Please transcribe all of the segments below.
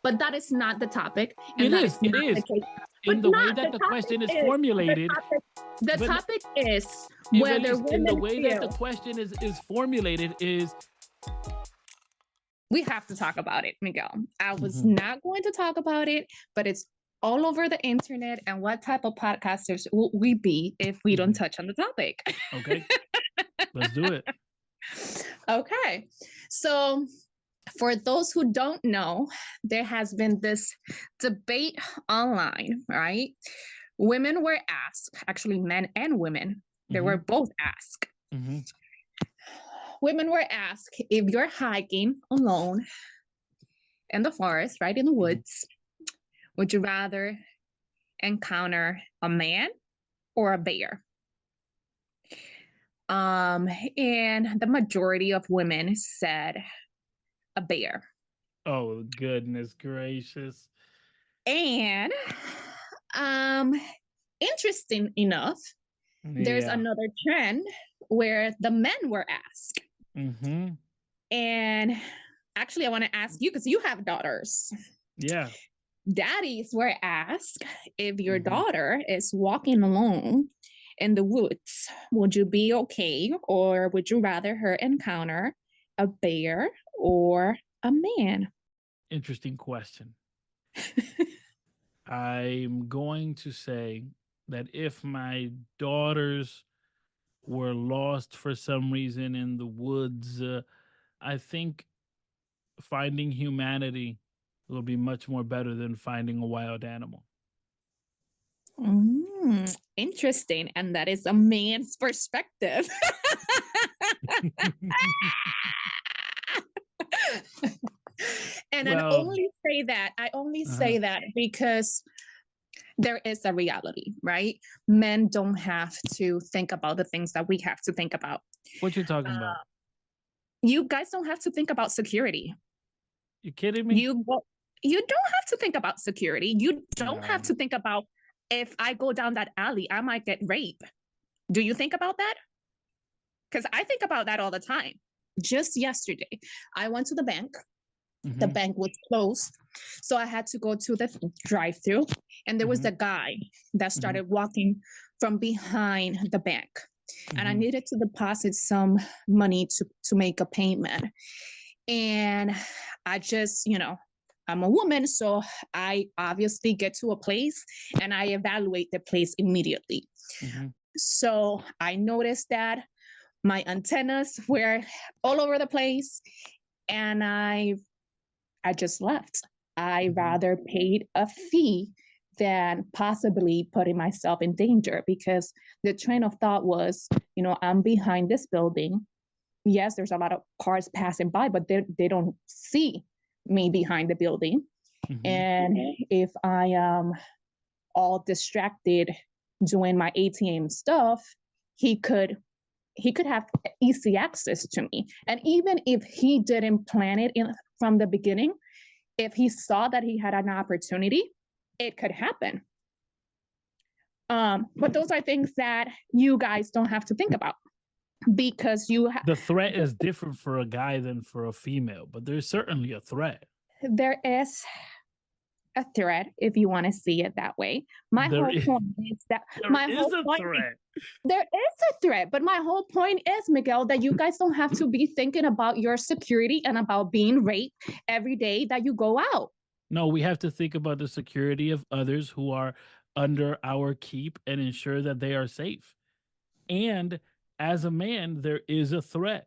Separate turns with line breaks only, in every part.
but that is not the topic,
It
and that
is.
is
It
not the
is.
case. But
In the way
not
that
the
the
topic
question is
is
formulated,
the
but
topic is whether
Ivelisse, in the
women
way that the
feel.
question is formulated is.
We have to talk about it, Miguel. I was
Mhm.
not going to talk about it, but it's all over the internet. And what type of podcasters will we be if we don't touch on the topic?
Okay, let's do it.
Okay. So, for those who don't know, there has been this debate online, right? Women were asked, actually, men and women, they were both asked.
Mhm.
Women were asked if you're hiking alone in the forest, right, in the woods, would you rather encounter a man or a bear? And the majority of women said a bear.
Oh, goodness gracious.
And um, interesting enough, there's
Yeah.
another trend where the men were asked.
Mm-hmm.
And actually, I want to ask you because you have daughters.
Yeah.
Daddies were asked if your daughter is walking alone in the woods, would you be okay, or would you rather her encounter a bear or a man?
Interesting question. I'm going to say that if my daughters were lost for some reason in the woods, I think finding humanity will be much more better than finding a wild animal.
Interesting. And that is a man's perspective. And I
Well,
only say that, because there is a reality, right? Men don't have to think about the things that we have to think about.
what you talking about?
You guys don't have to think about security.
You kidding me?
You don't have to think about security. You don't have
No.
to think about if I go down that alley, I might get raped. Do you think about that? Because I think about that all the time. Just yesterday, I went to the bank. The bank was closed. So I had to go to the drive-through. And there was a guy that started walking from behind the bank. And I needed to deposit some money to make a payment. And I just, I'm a woman, so I obviously get to a place and I evaluate the place immediately. So I noticed that my antennas were all over the place, and I just left. I rather paid a fee than possibly putting myself in danger, because the train of thought was, I'm behind this building. Yes, there's a lot of cars passing by, but they don't see me behind the building. And if I am all distracted doing my ATM stuff, he could have easy access to me. And even if he didn't plan it from the beginning, if he saw that he had an opportunity, it could happen. But those are things that you guys don't have to think about, because
the threat is different for a guy than for a female, but there's certainly a threat.
There is a threat, if you want to see it that way. There is a threat, but my whole point is, Miguel, that you guys don't have to be thinking about your security and about being raped every day that you go out.
No, we have to think about the security of others who are under our keep and ensure that they are safe. And as a man, there is a threat.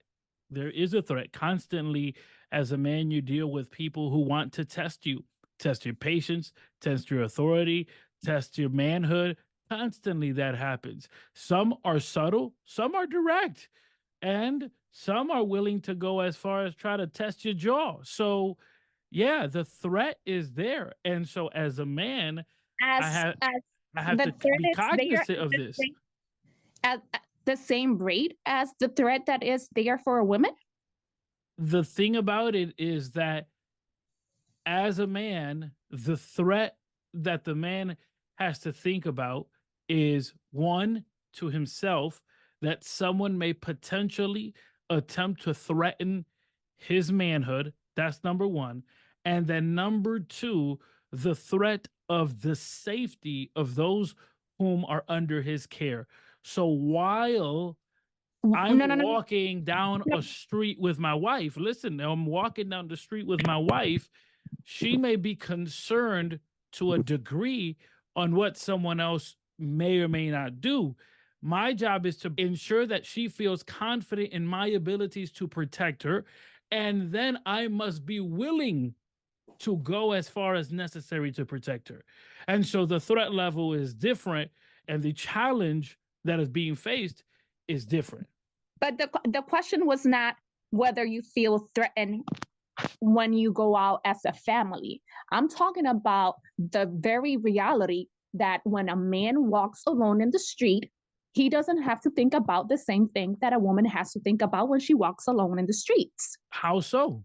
There is a threat. Constantly, as a man, you deal with people who want to test you, test your patience, test your authority, test your manhood. Constantly that happens. Some are subtle, some are direct, and some are willing to go as far as try to test your jaw. So, yeah, the threat is there. And so as a man, I have to be cognizant of this.
At the same rate as the threat that is there for a woman?
The thing about it is that as a man, the threat that the man has to think about is, one, to himself, that someone may potentially attempt to threaten his manhood. That's number one. And then number two, the threat of the safety of those whom are under his care. So while I'm
No, no, no,
walking down
no.
a street with my wife, listen, I'm walking down the street with my wife, she may be concerned to a degree on what someone else may or may not do. My job is to ensure that she feels confident in my abilities to protect her. And then I must be willing to go as far as necessary to protect her. And so the threat level is different, and the challenge that is being faced is different.
But the question was not whether you feel threatened when you go out as a family. I'm talking about the very reality that when a man walks alone in the street, he doesn't have to think about the same thing that a woman has to think about when she walks alone in the streets.
How so?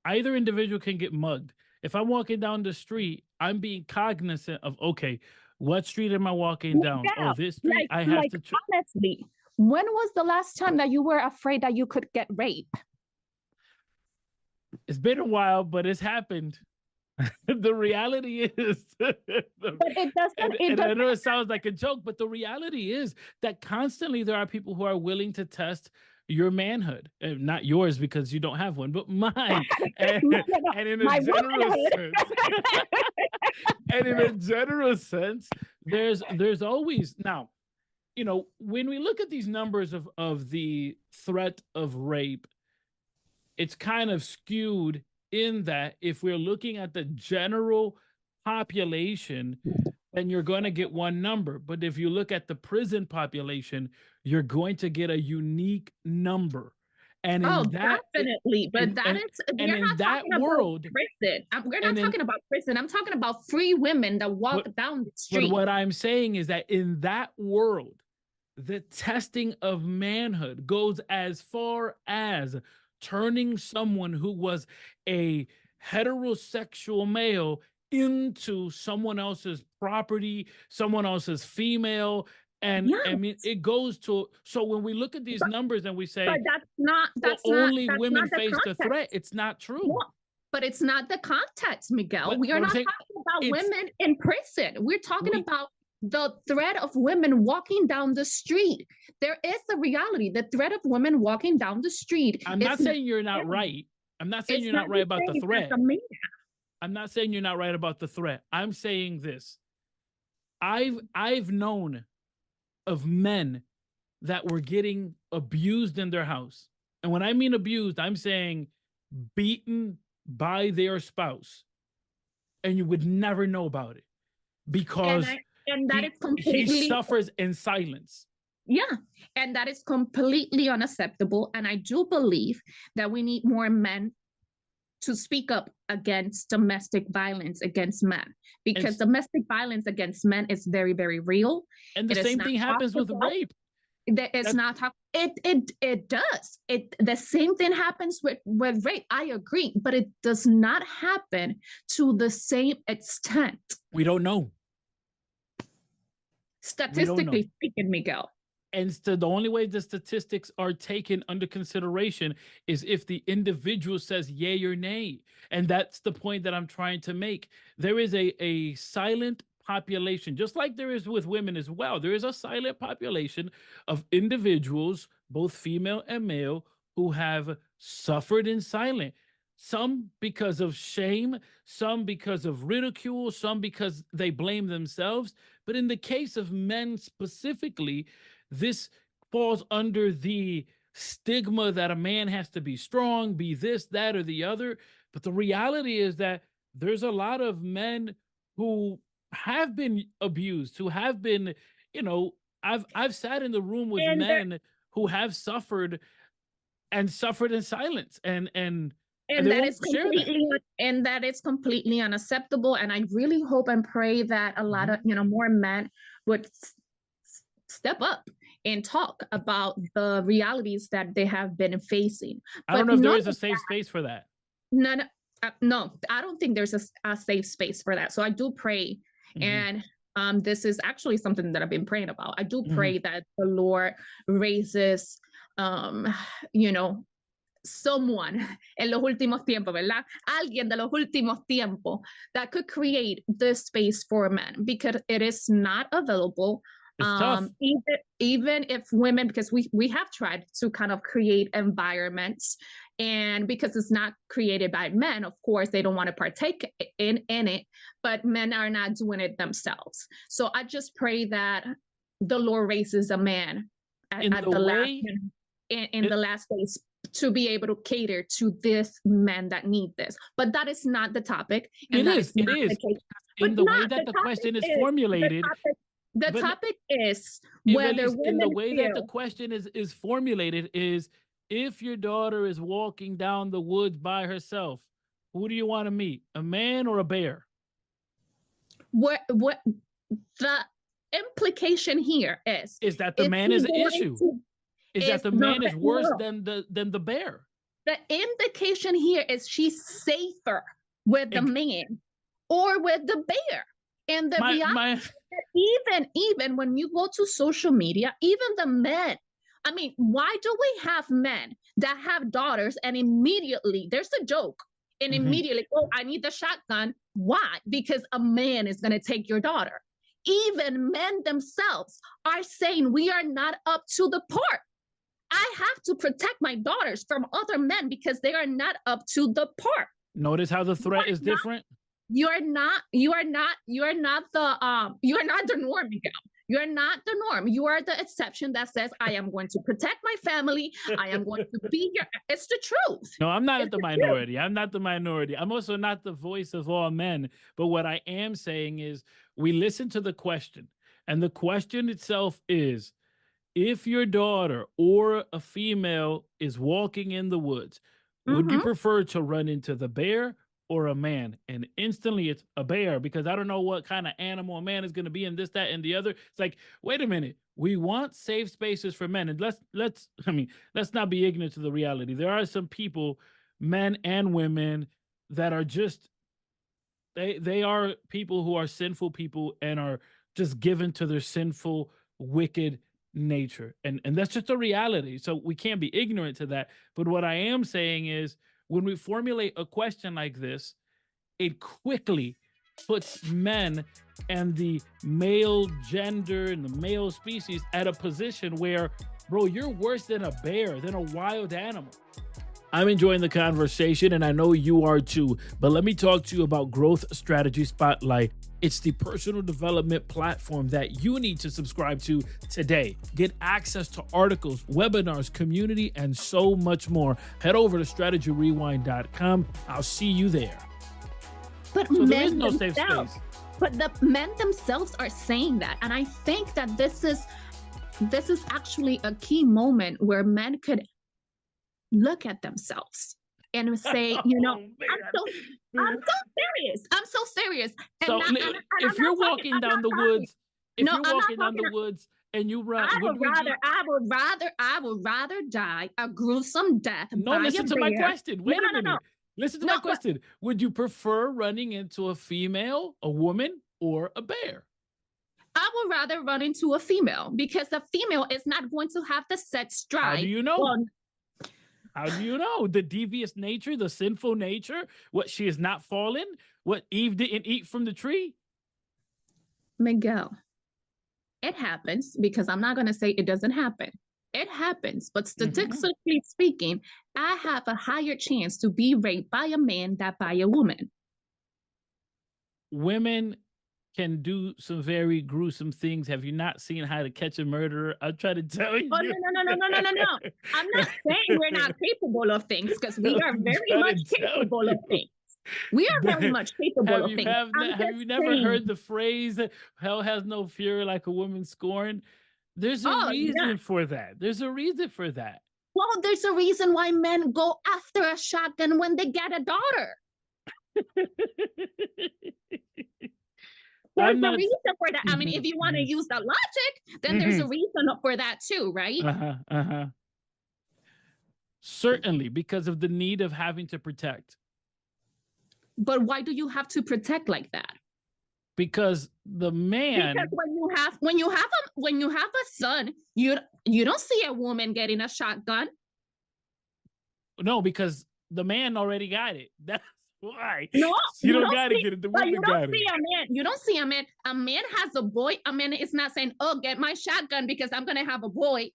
Either individual can get mugged. If I'm walking down the street, I'm being cognizant of, okay, what street am I walking down?
Yeah,
Oh, this street, I have to.
honestly, when was the last time that you were afraid that you could get raped?
It's been a while, but it's happened. The reality is,
But it doesn't.
and I know it sounds like a joke, but the reality is that constantly there are people who are willing to test your manhood, not yours because you don't have one, but mine. And in a general sense, and in a general sense, there's always now, when we look at these numbers of the threat of rape, it's kind of skewed in that if we're looking at the general population, then you're going to get one number. But if you look at the prison population, you're going to get a unique number. And
definitely. But we're not talking about prison. We're not talking about prison. I'm talking about free women that walk down the street.
But what I'm saying is that in that world, the testing of manhood goes as far as turning someone who was a heterosexual male into someone else's property, someone else's female. And I mean, it goes to, so when we look at these numbers and we say,
but
only women face the threat, it's not true.
No, but it's not the context, Miguel. We are not talking about women in prison. We're talking about the threat of women walking down the street. There is a reality, the threat of women walking down the street.
I'm not saying you're not right. I'm not saying you're not right about the threat. I'm not saying you're not right about the threat. I'm saying this. I've known of men that were getting abused in their house. And when I mean abused, I'm saying beaten by their spouse. And you would never know about it because he suffers in silence.
Yeah, and that is completely unacceptable. And I do believe that we need more men to speak up against domestic violence against men, because domestic violence against men is very, very real.
And the same thing happens with rape.
It's not talk. It does. The same thing happens with rape. I agree, but it does not happen to the same extent.
We don't know.
Statistically speaking, Miguel.
And so the only way the statistics are taken under consideration is if the individual says yay or nay. And that's the point that I'm trying to make. There is a silent population, just like there is with women as well. There is a silent population of individuals, both female and male, who have suffered in silence. Some because of shame, some because of ridicule, some because they blame themselves. But in the case of men specifically, this falls under the stigma that a man has to be strong, be this, that, or the other. But the reality is that there's a lot of men who have been abused, who have been, I've sat in the room with men who have suffered in silence, and that
is completely unacceptable. And I really hope and pray that a lot of more men would step up and talk about the realities that they have been facing.
I don't know if there is a safe space for that.
No, I don't think there's a safe space for that. So I do pray, and this is actually something that I've been praying about. I do pray that the Lord raises, someone en los últimos tiempos, ¿verdad? Alguien de los últimos tiempos that could create this space for men, because it is not available.
It's tough.
Even if women, because we have tried to kind of create environments, and because it's not created by men, of course, they don't want to partake in it, but men are not doing it themselves. So I just pray that the Lord raises a man in the last days to be able to cater to this men that need this. But that is not the topic.
And it is. In the way that the question is formulated.
The topic is whether women
in the way that the question is formulated is, if your daughter is walking down the woods by herself, who do you want to meet, a man or a bear?
What the implication here is
that the man is an issue. Is that the man is worse than the bear?
The implication here is she's safer with the man or with the bear. And the reality is that even when you go to social media, even the men, I mean, why do we have men that have daughters and immediately there's a joke and immediately, oh, I need the shotgun. Why? Because a man is going to take your daughter. Even men themselves are saying we are not up to the part. I have to protect my daughters from other men because they are not up to the part.
Notice how the threat is different.
You are not the norm, Miguel. You're not the norm. You are the exception that says, I am going to protect my family. I am going to be here. It's the truth.
No, I'm not the minority. I'm not the minority. I'm also not the voice of all men. But what I am saying is we listen to the question. And the question itself is, if your daughter or a female is walking in the woods, would you prefer to run into the bear or a man? And instantly it's a bear, because I don't know what kind of animal a man is going to be, and this, that, and the other. It's like, wait a minute. We want safe spaces for men. And let's not be ignorant to the reality. There are some people, men and women, that are just, they are people who are sinful people and are just given to their sinful, wicked nature. And that's just a reality. So we can't be ignorant to that. But what I am saying is, when we formulate a question like this, it quickly puts men and the male gender and the male species at a position where, bro, you're worse than a bear, than a wild animal. I'm enjoying the conversation, and I know you are too. But let me talk to you about Growth Strategy Spotlight. It's the personal development platform that you need to subscribe to today. Get access to articles, webinars, community, and so much more. Head over to strategyrewind.com. I'll see you there.
But
so there is no safe space.
But the men themselves are saying that. And I think that this is actually a key moment where men could look at themselves and say, you know, I'm so serious. And
so if you're walking down the woods, and you run,
I would rather die a gruesome death.
No, listen to my question. Wait a minute. Listen to my question. Would you prefer running into a female, a woman, or a bear?
I would rather run into a female, because the female is not going to have the sex drive.
How do you know? How do you know? The devious nature, the sinful nature, what, she is not fallen? What, Eve didn't eat from the tree?
Miguel, it happens, because I'm not going to say it doesn't happen. It happens, but statistically speaking, I have a higher chance to be raped by a man than by a woman.
Women can do some very gruesome things. Have you not seen How to Catch a Murderer? I'll try to tell you.
Oh, no. I'm not saying we're not capable of things, because we are very much capable of things. We are very much capable of things.
Have you never heard the phrase, hell has no fury like a woman scorned? There's a reason for that. There's a reason for that.
Well, there's a reason why men go after a shotgun when they get a daughter. There's a reason for that. I mean, if you want to use the logic, then there's a reason for that too, right?
Certainly, because of the need of having to protect.
But why do you have to protect like that?
Because the man.
Because when you have a son, you don't see a woman getting a shotgun.
No, because the man already got it. That's why.
No,
You
you
don't
don't
got to
see,
get it. The
but you
woman
don't
got it.
see a man. You don't see a man. A man has a boy. A man is not saying, "Oh, get my shotgun because I'm gonna have a boy."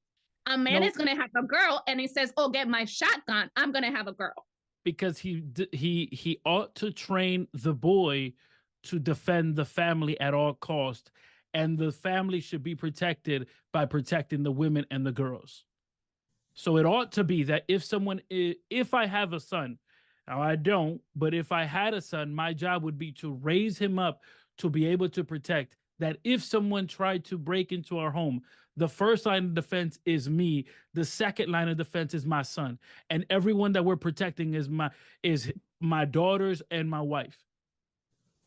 A man
No,
is gonna have a girl, and he says, "Oh, get my shotgun. I'm gonna have a girl."
because he ought to train the boy to defend the family at all cost, and the family should be protected by protecting the women and the girls. So it ought to be that if I have a son, now I don't, but if I had a son, my job would be to raise him up to be able to protect, that if someone tried to break into our home, the first line of defense is me, the second line of defense is my son, and everyone that we're protecting is my daughters and my wife.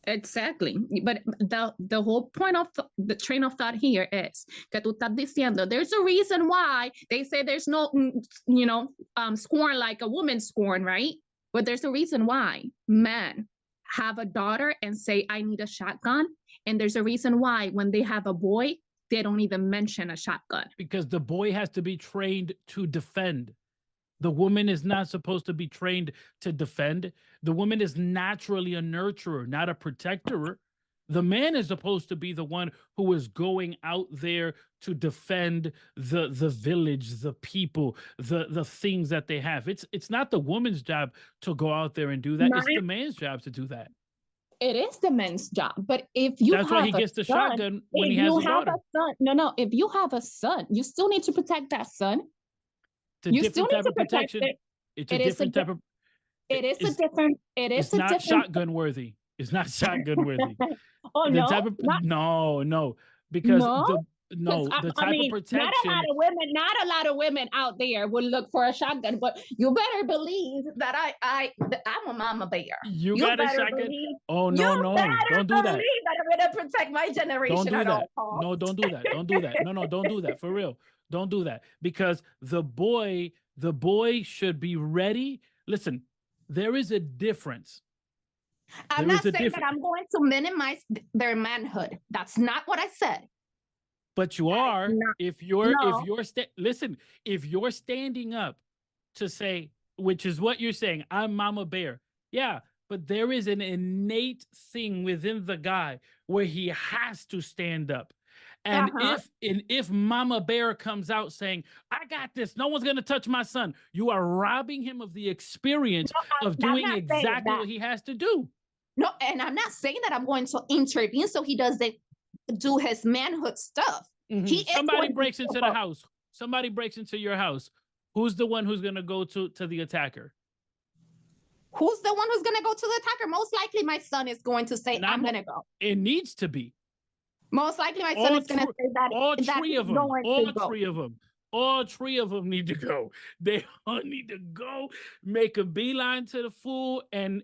Exactly. But the whole point of the train of thought here is que tú estás diciendo there's a reason why they say there's no, scorn like a woman scorn, right? But there's a reason why men have a daughter and say, I need a shotgun. And there's a reason why when they have a boy, they don't even mention a shotgun.
Because the boy has to be trained to defend. The woman is not supposed to be trained to defend. The woman is naturally a nurturer, not a protector. The man is supposed to be the one who is going out there to defend the village, the people, the things that they have. It's not the woman's job to go out there and do that. It's the man's job to do that.
It is the man's job. But if you
That's why he gets the shotgun when he has a daughter.
If you have a son, you still need to protect that son.
It's a different type of protection. It's a different type of. It's not shotgun worthy. It's not shotgun worthy.
Oh,
the
no?
type of no, because the type of protection.
Not a lot of women out there would look for a shotgun, but you better believe that I'm a mama bear.
You got a shotgun? Oh no, don't do that.
That I'm gonna protect my generation.
Don't do that. No, don't do that. Don't do that. No, don't do that. For real. Don't do that. Because the boy should be ready. Listen, there is a difference.
I'm not saying that I'm going to minimize their manhood. That's not what I said.
But you are. If you're standing up to say, which is what you're saying, I'm Mama Bear. Yeah, but there is an innate thing within the guy where he has to stand up. And if Mama Bear comes out saying, I got this, no one's going to touch my son, you are robbing him of the experience of doing exactly what he has to do.
No, and I'm not saying that I'm going to intervene so he doesn't do his manhood stuff.
Mm-hmm. Somebody breaks into the house. Somebody breaks into your house. Who's the one who's going to go to the attacker?
Who's the one who's going to go to the attacker? Most likely my son is going to say, I'm going to go.
It needs to be.
Most likely my son is going to say that.
All three of them. All three of them need to go. They all need to go, make a beeline to the fool and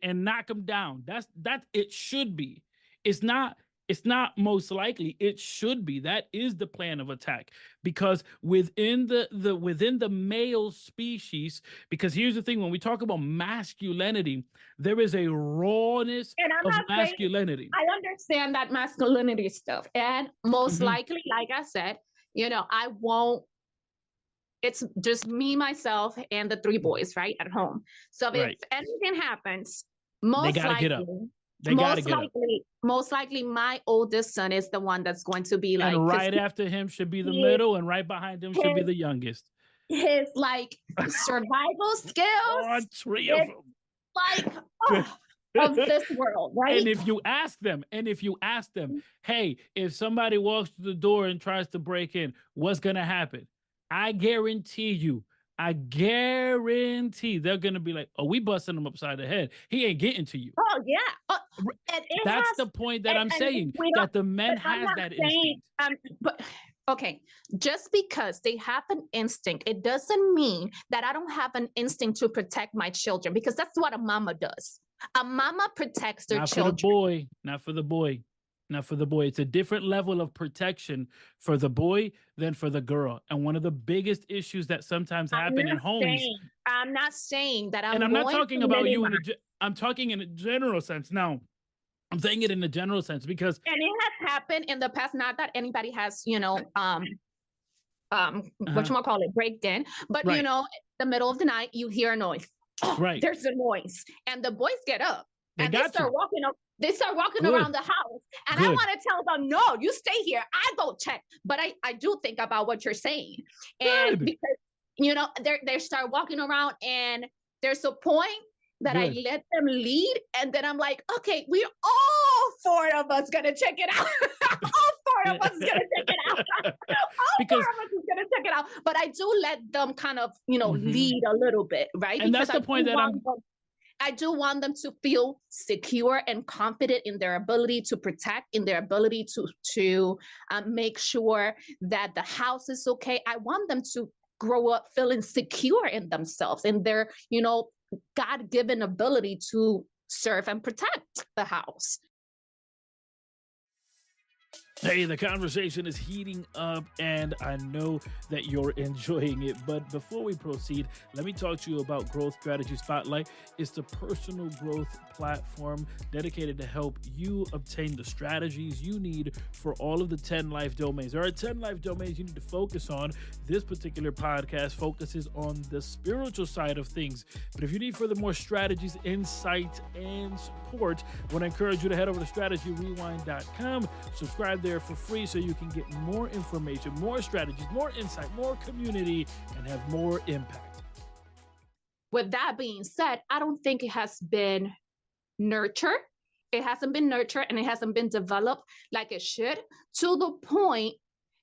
knock him down. That's it should be. It's not most likely. It should be. That is the plan of attack. Because within the male species, because here's the thing, when we talk about masculinity, there is a rawness of masculinity.
I understand that masculinity stuff. And most likely, like I said, I won't. It's just me, myself, and the three boys, right, at home. So if anything happens, most likely my oldest son is the one that's going to be like.
And right after him should be the middle, and right behind him should be the youngest.
His survival skills.
All three of them.
Of this world, right?
And if you ask them, hey, if somebody walks through the door and tries to break in, what's gonna happen? I guarantee they're gonna be like, oh, we busting him upside the head. He ain't getting to you.
Oh yeah.
That's the point that I'm saying, that the men has that instinct.
But okay, just because they have an instinct, it doesn't mean that I don't have an instinct to protect my children, because that's what a mama does. A mama protects their children.
Not for the boy. It's a different level of protection for the boy than for the girl. And one of the biggest issues that sometimes happen in homes.
I'm not saying that
I'm not talking about you I'm talking in a general sense. Now, I'm saying it in a general sense because.
And it has happened in the past, not that anybody has, whatchamacallit, breaked in, but the middle of the night, you hear a noise. Oh,
Right.
there's a noise. And the boys get up
They
and
got
start
to.
walking up. They start walking
Good.
around the house. And I
Good.
want to tell them, no, you stay here. I go check. But I do think about what you're saying. And
Good.
because, you know, they start walking around, and there's a point that I
Good.
let them lead. And then I'm like, okay, we're all four of us going to check it out. All four of us is going to check it out.
Because
four of us is going to check it out. But I do let them kind of, you know, lead a little bit, right?
And
because
that's the point that
I do want them to feel secure and confident in their ability to protect, in their ability to make sure that the house is okay. I want them to grow up feeling secure in themselves, in their, you know, God-given ability to serve and protect the house.
Hey, the conversation is heating up, and I know that you're enjoying it. But before we proceed, let me talk to you about Growth Strategy Spotlight. It's the personal growth platform dedicated to help you obtain the strategies you need for all of the 10 life domains. There are 10 life domains you need to focus on. This particular podcast focuses on the spiritual side of things. But if you need further more strategies, insight, and support, I want to encourage you to head over to strategyrewind.com, subscribe there for free so you can get more information, more strategies, more insight, more community, and have more impact.
With that being said, I don't think it has been nurtured. It hasn't been nurtured, and it hasn't been developed like it should, to the point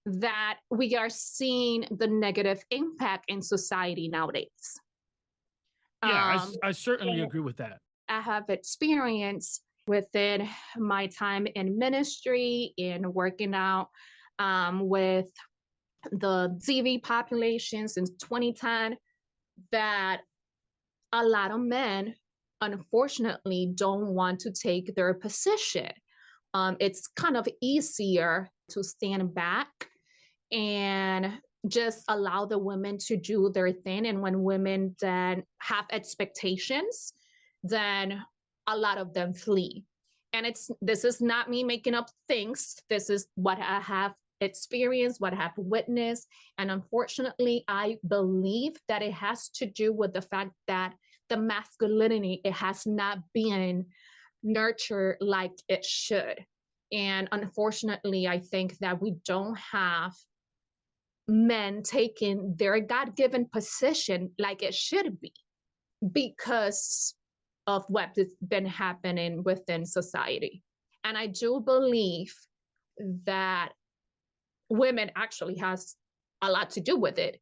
that we are seeing the negative impact in society nowadays.
Yeah, I certainly agree with that.
I have experienced within my time in ministry, in working out with the DV population since 2010, that a lot of men, unfortunately, don't want to take their position. It's kind of easier to stand back and just allow the women to do their thing. And when women then have expectations, then a lot of them flee. And this is not me making up things. This is what I have experienced, what I have witnessed. And unfortunately, I believe that it has to do with the fact that the masculinity, it has not been nurtured like it should. And unfortunately, I think that we don't have men taking their God-given position like it should be, because of what has been happening within society. And I do believe that women actually has a lot to do with it.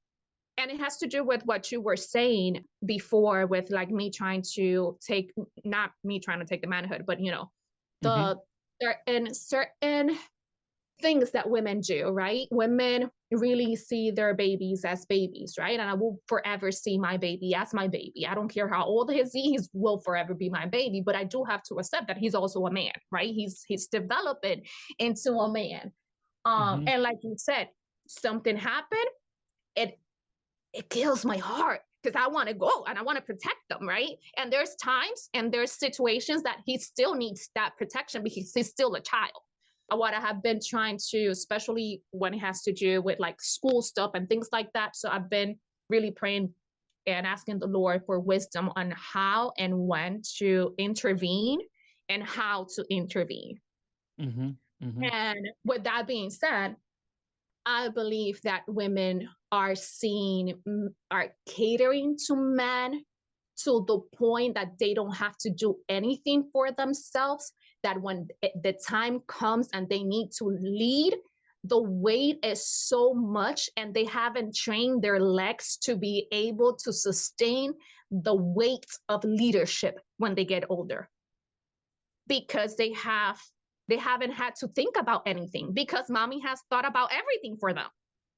And it has to do with what you were saying before, with like me trying to take, not me trying to take the manhood, but you know, the certain things that women do, right? Women really see their babies as babies, right? And I will forever see my baby as my baby. I don't care how old he will forever be my baby, but I do have to accept that he's also a man, right? He's developing into a man. And like you said, something happened, it kills my heart, because I want to go and I want to protect them, right? And there's times and there's situations that he still needs that protection because he's still a child. What I have been trying to, especially when it has to do with like school stuff and things like that. So I've been really praying and asking the Lord for wisdom on how and when to intervene and how to intervene. And with that being said, I believe that women are catering to men to the point that they don't have to do anything for themselves, that when the time comes and they need to lead, the weight is so much and they haven't trained their legs to be able to sustain the weight of leadership when they get older, because they haven't had to think about anything, because mommy has thought about everything for them.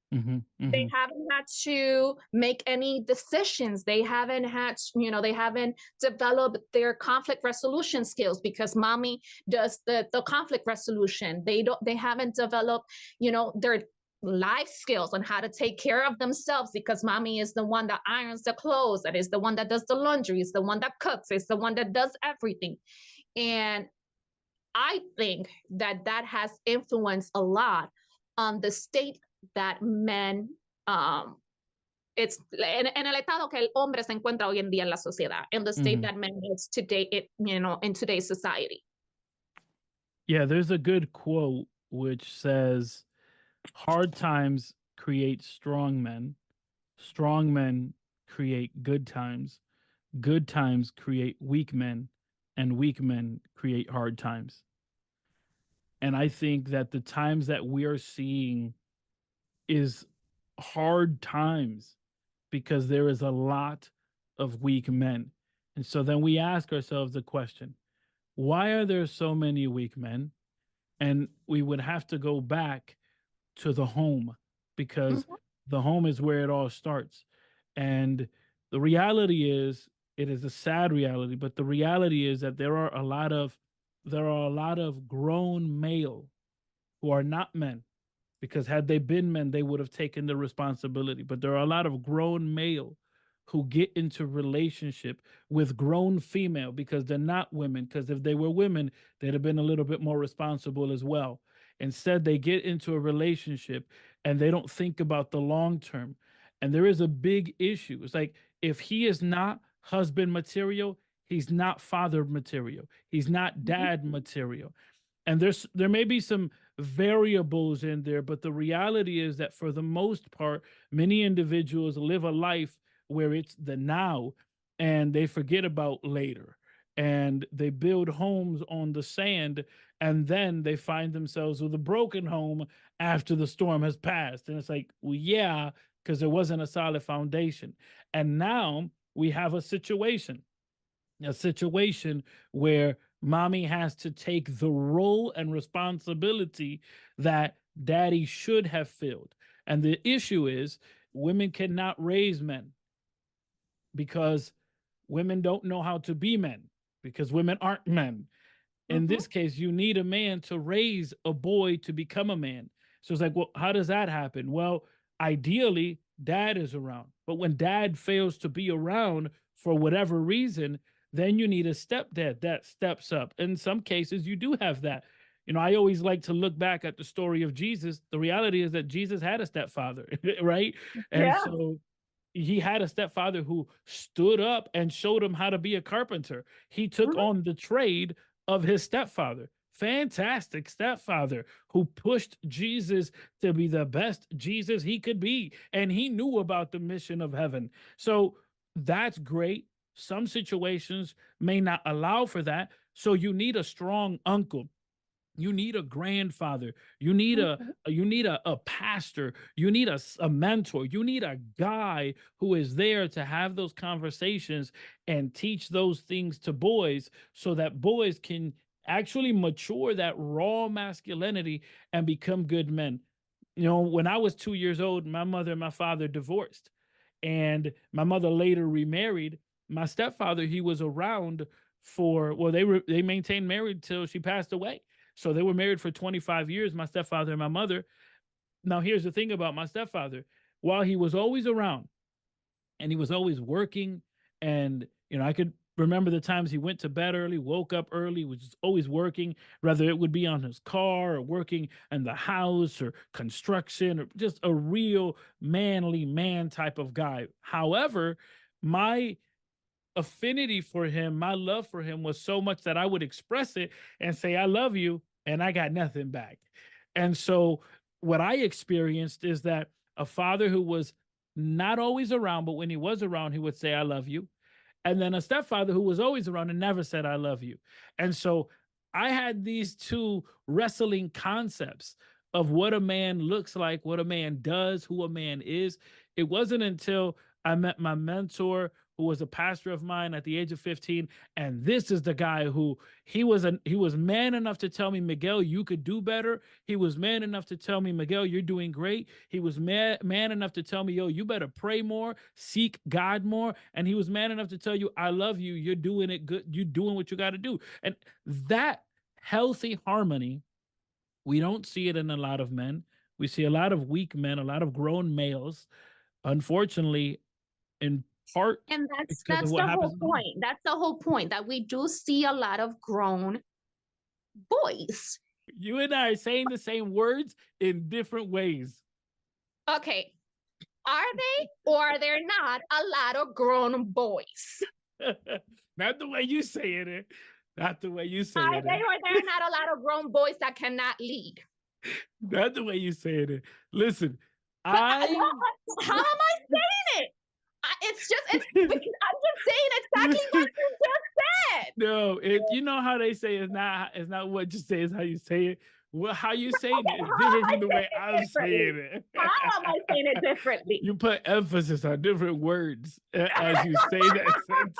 They haven't had to make any decisions. They haven't had, they haven't developed their conflict resolution skills because mommy does the conflict resolution. They haven't developed, their life skills on how to take care of themselves because mommy is the one that irons the clothes, that is the one that does the laundry, is the one that cooks, is the one that does everything. And I think that has influenced a lot on the state that men it's en el estado que el hombre se encuentra hoy en día en la sociedad, in the state that man is today, in today's society.
Yeah, there's a good quote which says, hard times create strong men create good times create weak men, and weak men create hard times. And I think that the times that we are seeing is hard times because there is a lot of weak men. And so then we ask ourselves the question, why are there so many weak men? And we would have to go back to the home because the home is where it all starts. And the reality is, it is a sad reality, but the reality is that there are a lot of grown male who are not men, because had they been men, they would have taken the responsibility. But there are a lot of grown male who get into relationship with grown female because they're not women. Because if they were women, they'd have been a little bit more responsible as well. Instead, they get into a relationship and they don't think about the long term. And there is a big issue. It's like, if he is not husband material, he's not father material, he's not dad material. And there may be some variables in there, but the reality is that for the most part, many individuals live a life where it's the now and they forget about later. And they build homes on the sand, and then they find themselves with a broken home after the storm has passed. And it's like, well, yeah, because there wasn't a solid foundation. And now we have a situation where mommy has to take the role and responsibility that daddy should have filled. And the issue is, women cannot raise men because women don't know how to be men, because women aren't men. In this case, you need a man to raise a boy to become a man. So it's like, well, how does that happen? Well, ideally, dad is around. But when dad fails to be around for whatever reason, then you need a stepdad that steps up. In some cases, you do have that. I always like to look back at the story of Jesus. The reality is that Jesus had a stepfather, right? And so he had a stepfather who stood up and showed him how to be a carpenter. He took on the trade of his stepfather. Fantastic stepfather who pushed Jesus to be the best Jesus he could be. And he knew about the mission of heaven. So that's great. Some situations may not allow for that. So you need a strong uncle. You need a grandfather. You need a pastor. You need a mentor. You need a guy who is there to have those conversations and teach those things to boys, so that boys can actually mature that raw masculinity and become good men. When I was 2 years old, my mother and my father divorced, and my mother later remarried. My stepfather, he was around they maintained married till she passed away. So they were married for 25 years, my stepfather and my mother. Now, here's the thing about my stepfather. While he was always around and he was always working, and, I could remember the times he went to bed early, woke up early, was just always working, whether it would be on his car or working in the house or construction, or just a real manly man type of guy. However, my affinity for him, my love for him was so much that I would express it and say, I love you, and I got nothing back. And so what I experienced is that a father who was not always around, but when he was around, he would say, I love you. And then a stepfather who was always around and never said, I love you. And so I had these two wrestling concepts of what a man looks like, what a man does, who a man is. It wasn't until I met my mentor, who was a pastor of mine at the age of 15. And this is the guy who he was man enough to tell me, Miguel, you could do better. He was man enough to tell me, Miguel, you're doing great. He was man enough to tell me, yo, you better pray more, seek God more. And he was man enough to tell you, I love you. You're doing it good. You're doing what you got to do. And that healthy harmony, we don't see it in a lot of men. We see a lot of weak men, a lot of grown males, unfortunately, in part,
and
that's
the whole point. That's the whole point, that we do see a lot of grown boys.
You and I are saying the same words in different ways.
Okay. Are they or are there not a lot of grown boys?
Not the way you saying it. Not the way you
Are
saying
they
it.
or there not a lot of grown boys that cannot lead?
Not the way you saying it. Listen,
But
I
how am I saying it? It's because I'm just saying exactly what you just said.
no, you know how they say it's not what you say, it's how you say it. Well, how you saying it is different from the way I'm saying it.
How am I saying it differently?
You put emphasis on different words as you say that sentence.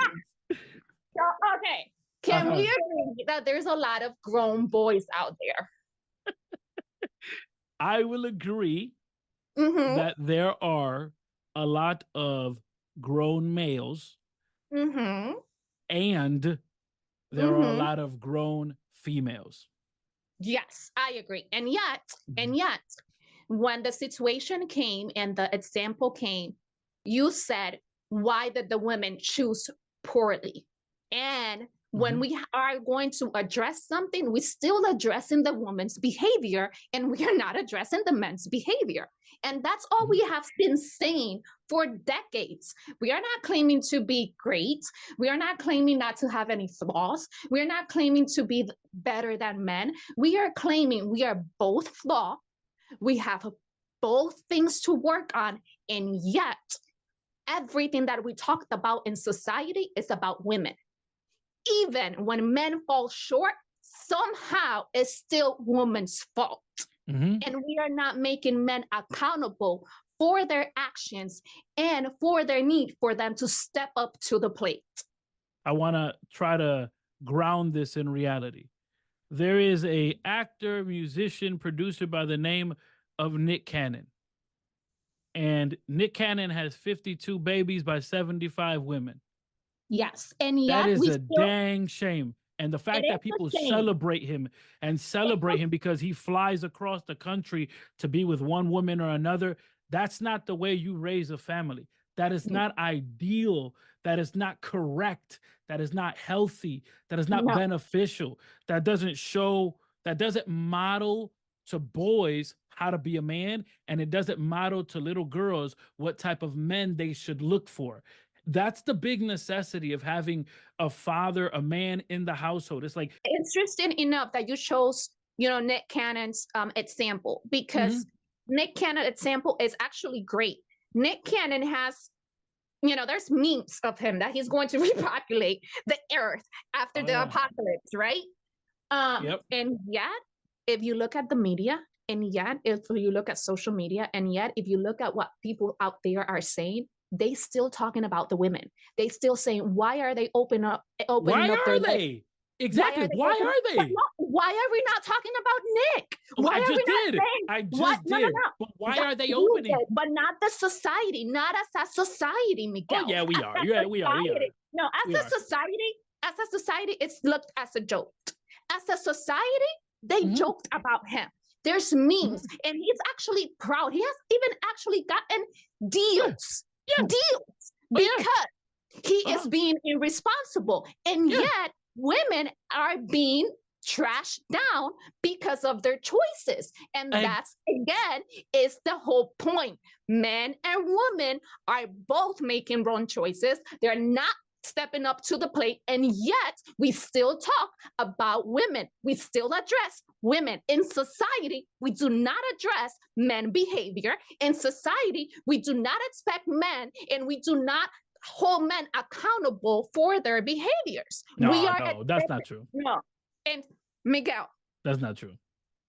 So, okay. Can we agree that there's a lot of grown boys out there?
I will agree that there are a lot of grown males and there are a lot of grown females.
Yes, I agree. And yet, when the situation came and the example came, you said, why did the women choose poorly? And when we are going to address something, we're still addressing the woman's behavior and we are not addressing the men's behavior. And that's all we have been saying for decades. We are not claiming to be great. We are not claiming not to have any flaws. We are not claiming to be better than men. We are claiming we are both flawed. We have both things to work on. And yet, everything that we talked about in society is about women. Even when men fall short, somehow it's still women's fault. And we are not making men accountable for their actions and for their need for them to step up to the plate.
I want to try to ground this in reality. There is an actor, musician, producer by the name of Nick Cannon. And Nick Cannon has 52 babies by 75 women.
Yes. And yet
that is a dang shame. And the fact that people celebrate him because he flies across the country to be with one woman or another, that's not the way you raise a family. That is not ideal. That is not correct. That is not healthy. That is not beneficial. That doesn't model to boys how to be a man, and it doesn't model to little girls what type of men they should look for. That's the big necessity of having a father, a man in the household. It's like,
interesting enough that you chose, Nick Cannon's example, because Nick Cannon's example is actually great. Nick Cannon has, there's memes of him that he's going to repopulate the earth after the apocalypse, right? And yet, if you look at the media, and yet if you look at social media, and yet if you look at what people out there are saying, they still talking about the women. They still saying, why are they opening up their life?
Exactly. Why are they?
Why are we not talking about Nick?
I just did.
No.
But why are they opening?
But not the society, not as a society, Miguel.
Oh yeah, we are. Yeah, we are.
No, as a society, it's looked as a joke. As a society, they joked about him. There's memes, and he's actually proud. He has even actually gotten deals. Because he is being irresponsible, and yet women are being trashed down because of their choices. And that's, again, is the whole point. Men and women are both making wrong choices. They're not stepping up to the plate, and yet we still talk about women. We still address women. In society, we do not address men behavior. In society, we do not expect men, and we do not hold men accountable for their behaviors.
No, that's not true.
No. And Miguel,
that's not true.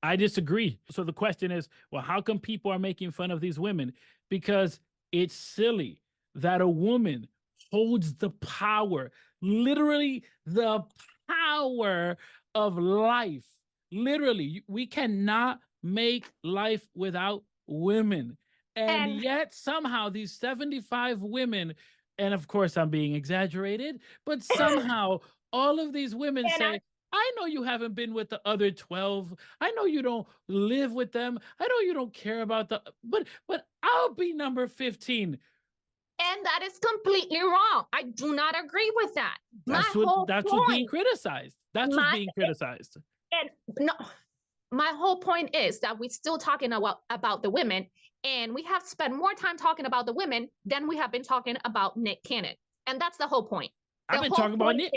I disagree. So the question is, well, how come people are making fun of these women? Because it's silly that a woman holds the power, literally the power of life. Literally, we cannot make life without women. And yet somehow these 75 women, and of course I'm being exaggerated, but somehow all of these women say, I know you haven't been with the other 12. I know you don't live with them. I know you don't care about but I'll be number 15.
And that is completely wrong. I do not agree with that.
That's what's being criticized. That's what's being criticized.
And no, my whole point is that we're still talking about the women, and we have spent more time talking about the women than we have been talking about Nick Cannon. And that's the whole point.
I've been talking about Nick.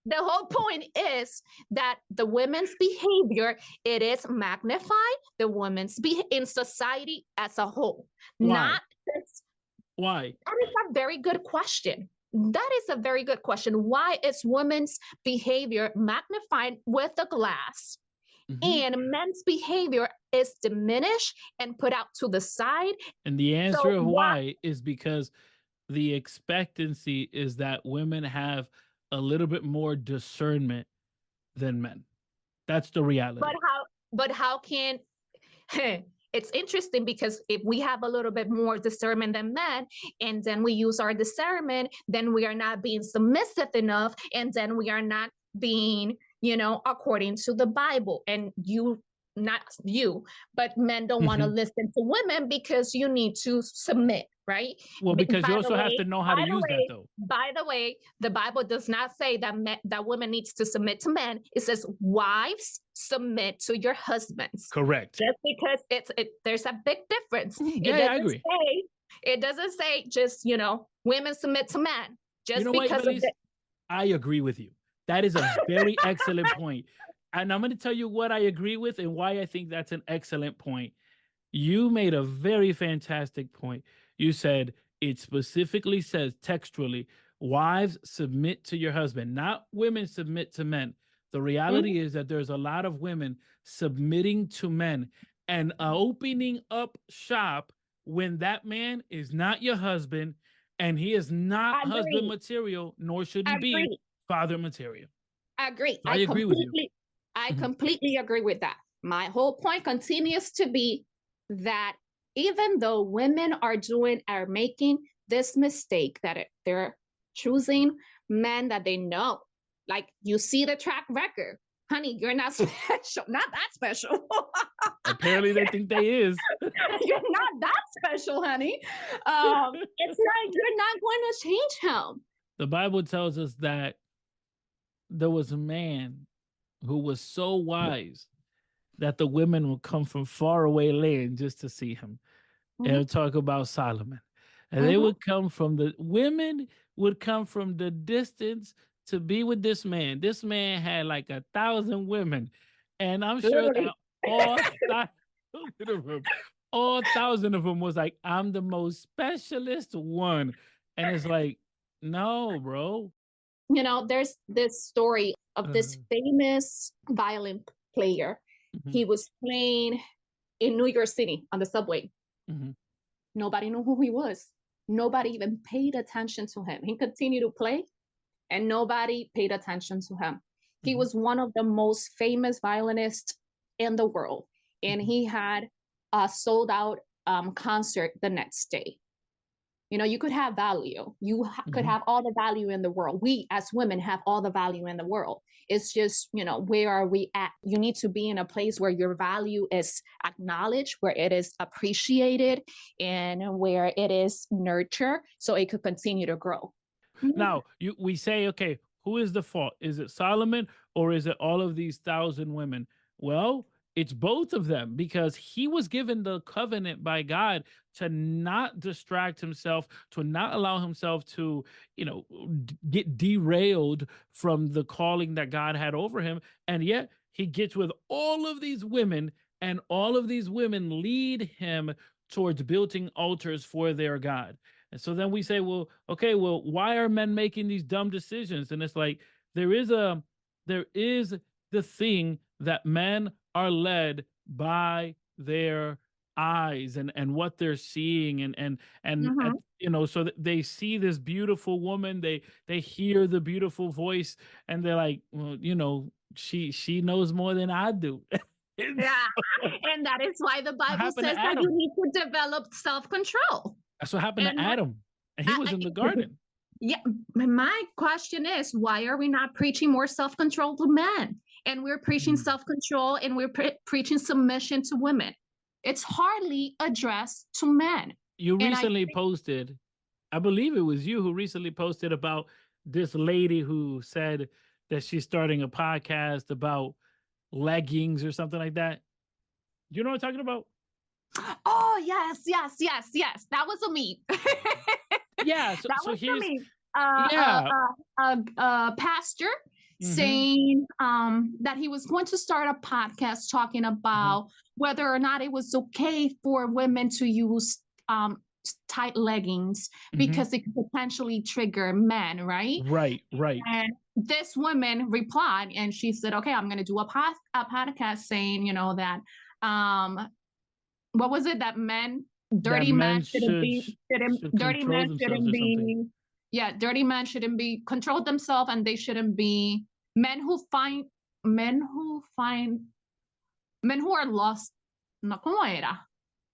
The whole point is that the women's behavior, it is magnified, the women's in society as a whole.
Why?
Not this.
Why?
That is a very good question. That is a very good question. Why is women's behavior magnified with a glass, and men's behavior is diminished and put out to the side?
And the answer of why is because the expectancy is that women have a little bit more discernment than men. That's the reality.
But how can it's interesting, because if we have a little bit more discernment than men, and then we use our discernment, then we are not being submissive enough, and then we are not being, according to the Bible. And not you, but men don't want to listen to women because you need to submit, right?
Well, because you also have to know how to use that, though.
By the way, the Bible does not say that women needs to submit to men. It says, wives, submit to your husbands.
Correct.
Just because there's a big difference.
Yeah, I agree.
It doesn't say just, women submit to men. Just
because I agree with you. That is a very excellent point. And I'm going to tell you what I agree with and why I think that's an excellent point. You made a very fantastic point. You said it specifically says textually, wives submit to your husband, not women submit to men. The reality is that there's a lot of women submitting to men and opening up shop when that man is not your husband and he is not husband material, nor should he be father material.
I agree.
So I agree with you.
I completely agree with that. My whole point continues to be that even though women are making this mistake, that they're choosing men that they know, like you see the track record, honey, you're not special, not that special.
Apparently they think they is.
You're not that special, honey. It's like you're not going to change him.
The Bible tells us that there was a man who was so wise that the women would come from far away land just to see him. And talk about Solomon. And they would come from women would come from the distance to be with this man. This man had like 1,000 women. And I'm sure that all 1,000 of them was like, I'm the most specialist one. And it's like, no, bro.
There's this story of this famous violin player. He was playing in New York City on the subway. Nobody knew who he was. Nobody even paid attention to him. He continued to play and nobody paid attention to him. He was one of the most famous violinists in the world. And he had a sold out concert the next day. You could have value. You could have all the value in the world. We as women have all the value in the world. It's just, where are we at? You need to be in a place where your value is acknowledged, where it is appreciated, and where it is nurtured so it could continue to grow.
Now, we say, okay, who is the fault? Is it Solomon or is it all of these 1,000 women? Well, it's both of them, because he was given the covenant by God to not distract himself, to not allow himself to, get derailed from the calling that God had over him. And yet he gets with all of these women, and all of these women lead him towards building altars for their God. And so then we say, well, okay, well, why are men making these dumb decisions? And it's like, there is the thing that men are led by their eyes and what they're seeing and so that they see this beautiful woman, they hear the beautiful voice, and they're like, well, she knows more than I do.
Yeah, and that is why the Bible says that you need to develop self-control.
That's what happened to Adam, and he was in the garden.
Yeah, my question is, why are we not preaching more self-control to men? And we're preaching self-control, and we're preaching submission to women. It's hardly addressed to men.
You recently posted, I believe it was you who recently posted about this lady who said that she's starting a podcast about leggings or something like that. You know what I'm talking about?
Oh, yes. That was a meme.
Yeah. So,
That
so
was a
here's,
meme.
yeah.
A pastor
Mm-hmm,
saying that he was going to start a podcast talking
mm-hmm,
about whether or not it was okay for women to use tight leggings
mm-hmm.
because it could potentially trigger men, right?
Right.
And this woman replied and she said, okay, I'm going to do a podcast saying, that um, what was it that men
That
dirty men
men should
dirty
control
men
themselves
shouldn't
or something.
be dirty men shouldn't be control themselves and they shouldn't be men who find men who find men who are lost. No, ¿cómo era?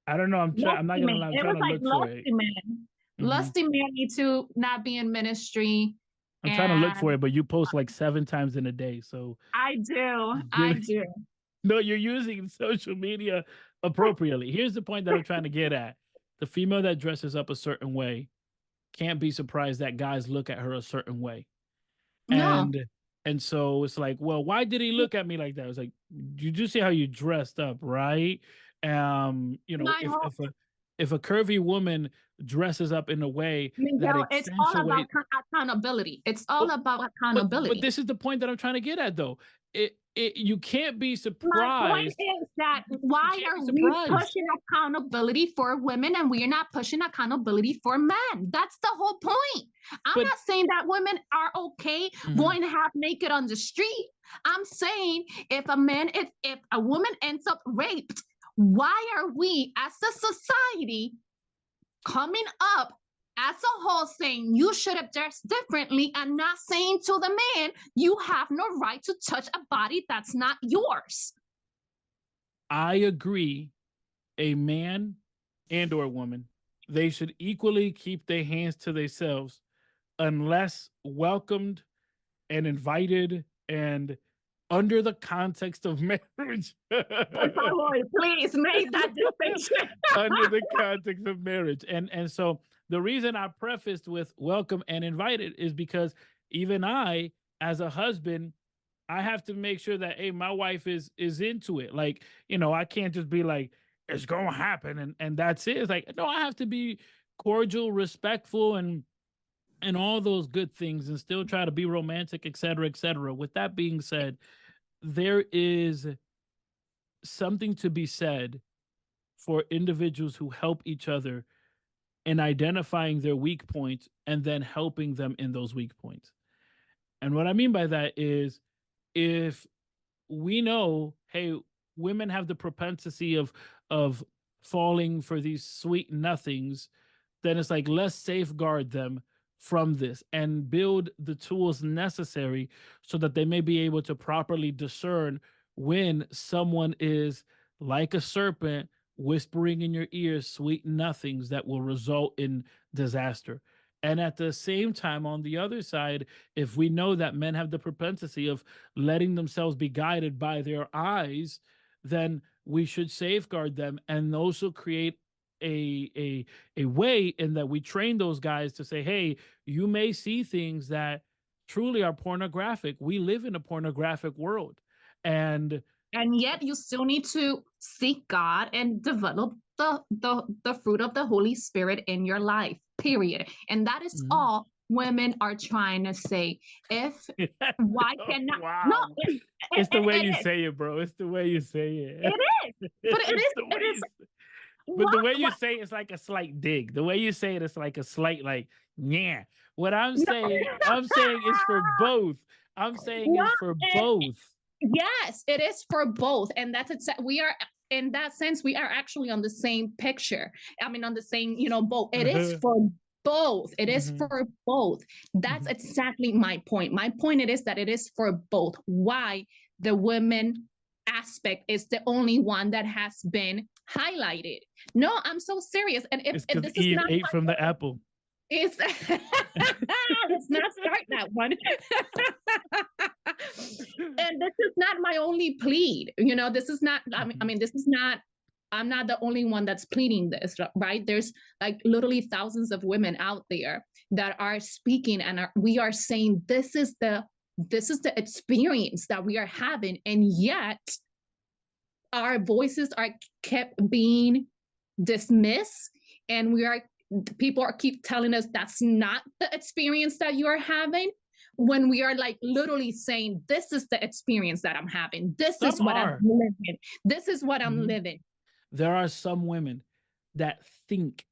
I don't know. I'm not
Lusty
gonna
men.
lie. I'm
It
trying
was
to
like
look for it.
lusty men.
Mm-hmm.
Lusty men need to not be in ministry.
I'm trying to look for
And
it, but you post like 7 times in a day. So
I do. I
give
do.
no, you're using social media appropriately. Here's the point that I'm trying to get at. The female that dresses up a certain way can't be surprised that guys look at her a certain way.
No.
And so it's like, well, why did he look at me like that? It's like, you just see how you dressed up, right?
My
If
whole
if a curvy woman dresses up in a way that
Miguel, it's all about
accentuates,
accountability. It's all
but
about
but
accountability.
this is the point that I'm trying to get at, though. You can't be
My point
surprised.
is that
You
why
can't be
are we
surprised.
pushing accountability for women and we are not pushing accountability for men? That's the whole point. I'm
But
not saying that women are okay
mhm.
going half naked on the street. I'm saying if a woman ends up raped, why are we as a society coming up as a whole saying you should have dressed differently and not saying to the man you have no right to touch a body that's not yours?
I agree, a man and or woman, they should equally keep their hands to themselves unless welcomed and invited and under the context of marriage.
Por favor, please make that distinction.
Under the context of marriage. And so the reason I prefaced with welcome and invited is because even I, as a husband, I have to make sure that, hey, my wife is into it. Like, I can't just be like, it's gonna happen and that's it. It's like, no, I have to be cordial, respectful, and all those good things and still try to be romantic, et cetera, et cetera. With that being said, there is something to be said for individuals who help each other in identifying their weak points and then helping them in those weak points. And what I mean by that is, if we know, hey, women have the propensity of falling for these sweet nothings, then it's like, let's safeguard them from this and build the tools necessary so that they may be able to properly discern when someone is like a serpent whispering in your ears sweet nothings that will result in disaster. And at the same time, on the other side, if we know that men have the propensity of letting themselves be guided by their eyes, then we should safeguard them and also create a way in that we train those guys to say, hey, you may see things that truly are pornographic. We live in a pornographic world. And
Yet you still need to seek God and develop the fruit of the Holy Spirit in your life, period. And that is
mhm.
all women are trying to say. Why cannot? No,
Wow. It's the way
it
you
is.
say it, bro. It's the way you say it.
It is. But it
It's
is.
the
It
way
is.
you but the
What?
way you
What?
say it's like a slight dig. The way you say it's like a slight like, yeah. What
No.
I'm saying is for both. I'm saying
No.
is for both.
Yes, it is for both, and we are in that sense we are actually on the same picture. I mean, on the same boat. It is
Uh-huh.
for both. It is
Mhm,
for both. That's
mhm.
exactly my point. My point it is that it is for both. Why the women aspect is the only one that has been highlighted. No, I'm so serious, and
It's
if
because
this is
Eve
not
ate
my
from the
point,
apple.
it's let's not start that one. And this is not my only plead. This is not, I
Mhm.
mean, this is not, I'm not the only one that's pleading this, right? There's like literally thousands of women out there that are speaking and we are saying this is the this is the experience that we are having. And yet our voices are kept being dismissed, and people are keep telling us that's not the experience that you are having, when we are like literally saying, this is the experience that I'm having. This is what I'm living. This is what I'm living.
There are some women that think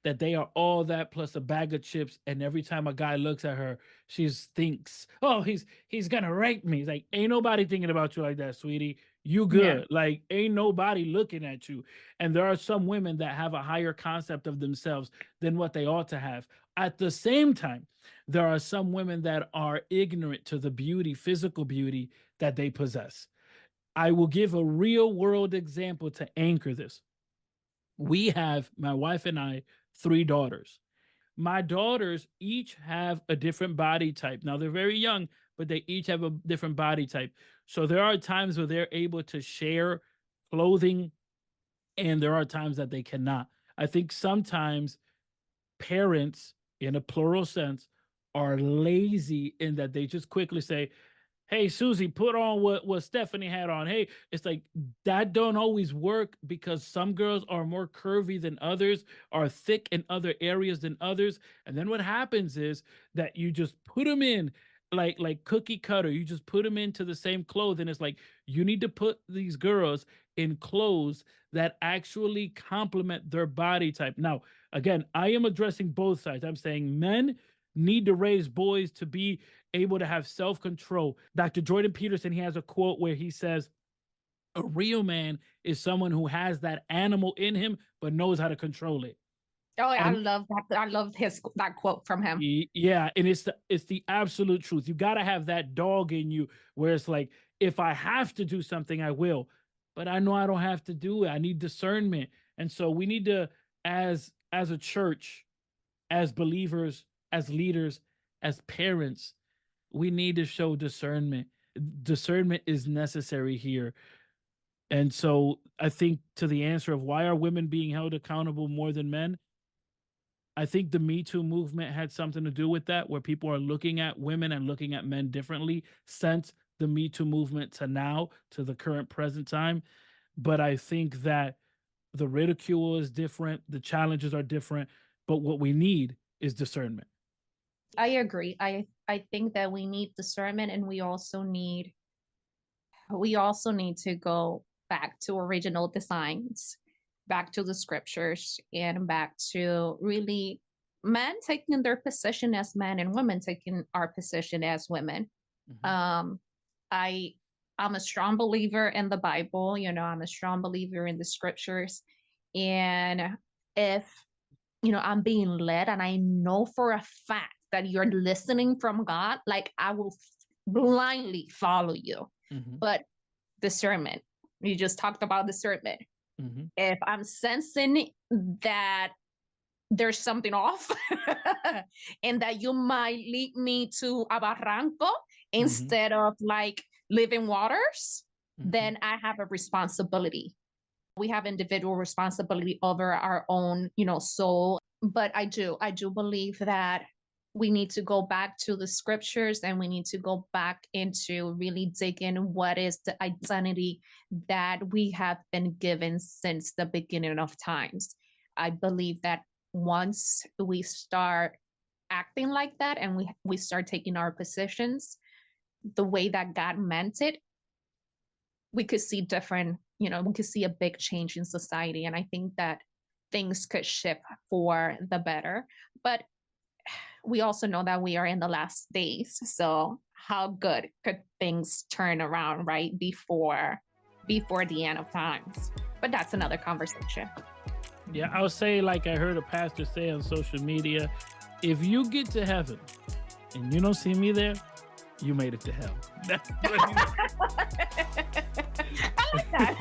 that they are all that plus a bag of chips, and every time a guy looks at her, she thinks, oh, he's gonna rape me. It's like, ain't nobody thinking about you like that, sweetie. You good. Yeah. Like, ain't nobody looking at you. And there are some women that have a higher concept of themselves than what they ought to have. At the same time, there are some women that are ignorant to the beauty, physical beauty that they possess. I will give a real world example to anchor this. We have, my wife and I, 3 daughters. My daughters each have a different body type. Now, they're very young, but they each have a different body type. So there are times where they're able to share clothing, and there are times that they cannot. I think sometimes parents, in a plural sense, are lazy in that they just quickly say, hey, Susie, put on what Stephanie had on. Hey, it's like that don't always work, because some girls are more curvy than others, are thick in other areas than others. And then what happens is that you just put them in like cookie cutter. You just put them into the same clothes. And it's like, you need to put these girls in clothes that actually complement their body type. Now, again, I am addressing both sides. I'm saying men need to raise boys to be able to have self-control. Dr. Jordan Peterson, he has a quote where he says, a real man is someone who has that animal in him, but knows how to control it.
Oh, I love that. I love that quote from him.
Yeah, and it's the absolute truth. You got to have that dog in you where it's like, if I have to do something, I will. But I know I don't have to do it. I need discernment. And so we need to, as a church, as believers, as leaders, as parents, we need to show discernment. Discernment is necessary here. And so I think, to the answer of why are women being held accountable more than men, I think the Me Too movement had something to do with that, where people are looking at women and looking at men differently since the Me Too movement to now, to the current present time. But I think that the ridicule is different, the challenges are different, but what we need is discernment.
I agree. I think that we need discernment, and we also need to go back to original designs, back to the scriptures, and back to really men taking their position as men and women taking our position as women. I'm a strong believer in the Bible. I'm a strong believer in the scriptures. And if, I'm being led and I know for a fact that you're listening from God, like, I will blindly follow you. But discernment, you just talked about discernment. If I'm sensing that there's something off and that you might lead me to a barranco instead of like living waters, then I have a responsibility. We have individual responsibility over our own, soul. But I do believe that we need to go back to the scriptures, and we need to go back into really dig in what is the identity that we have been given since the beginning of times. I believe that once we start acting like that, and we start taking our positions the way that God meant it, we could see different, we could see a big change in society. And I think that things could shift for the better. But we also know that we are in the last days. So how good could things turn around right before the end of times? But that's another conversation.
Yeah, I'll say, like I heard a pastor say on social media, if you get to heaven and you don't see me there, you made it to hell. That's
I like that.